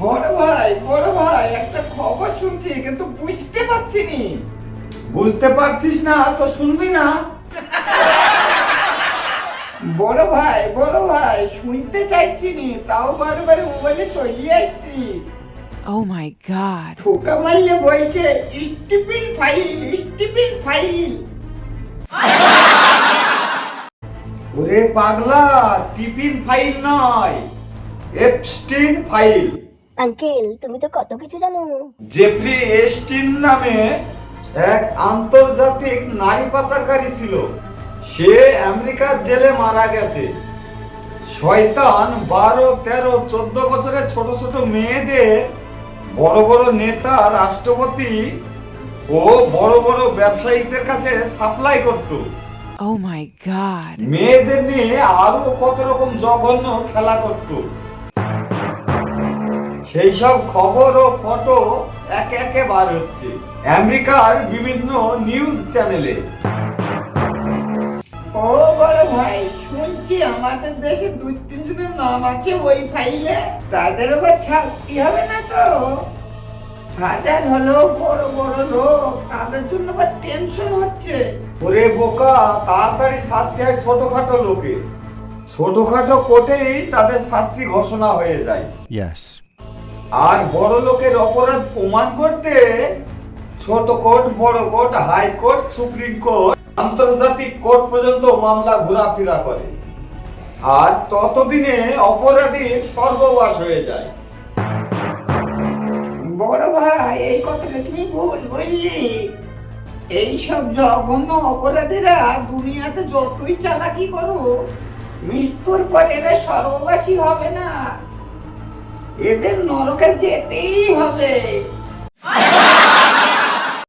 বড় ভাই একটা খবর শুনছি কিন্তু বুঝতে পারছি নি। বুঝতে পারছিস না তো শুনবি না। বড় ভাই শুনতে চাইছি নি, তাও বারবার মোবাইলে চলে আসছি। Oh my god. ঠোকা মারলে বলছে স্টিপিন ফাইল। ওরে পাগলা, টিফিন ফাইল নয়, এপস্টিন ফাইল। আঙ্কেল তুমি তো কত কিছু জানো। জেফ্রি এস্টিন নামে এক আন্তর্জাতিক নারী পাচারকারী ছিল। সে আমেরিকার জেলে মারা গেছে। শয়তান 12, 13, 14 বছরের ছোট ছোট মেয়েদের বড় বড় নেতা, রাষ্ট্রপতি ও বড় বড় ব্যবসায়ীদের কাছে সাপ্লাই করত। Oh my god. মেয়েদের নিয়ে আরো কত রকম জঘন্য খেলা করত। সেই সব খবর ও ফটো একে একে বার হচ্ছে আমেরিকার বিভিন্ন নিউজ চ্যানেলে। ও বড় ভাই, শুনছি আমাদের দেশে 2-3 জনের নাম আছে ওই ফাইলে। তাদের আবার শাস্তি হবে না তো? হাজার হলো বড় বড় লোক, তাদের জন্য আবার টেনশন হচ্ছে। ওরে বোকা, তাড়াতাড়ি শাস্তি হয় ছোটখাটো লোকে। ছোটখাটো কোর্টেই তাদের শাস্তি ঘোষণা হয়ে যায়। Yes. আর বড় লোকের অপরাধ প্রমাণ করতে ছোট কোর্ট, বড় কোর্ট, হাইকোর্ট, সুপ্রিম কোর্ট, আন্তর্জাতিক কোর্ট পর্যন্ত মামলা ঘোরাফেরা করে। আর ততদিনে অপরাধীর স্বর্গবাস হয়ে যায়। বড় ভাই, এই কথাটা তুমি ভুল বললি। এইসব জঘন্য অপরাধীরা দুনিয়াতে যতই চালাকি করো, মৃত্যুর পর এরা স্বর্গবাসী হবে না, এদের নরকে যেতেই হবে।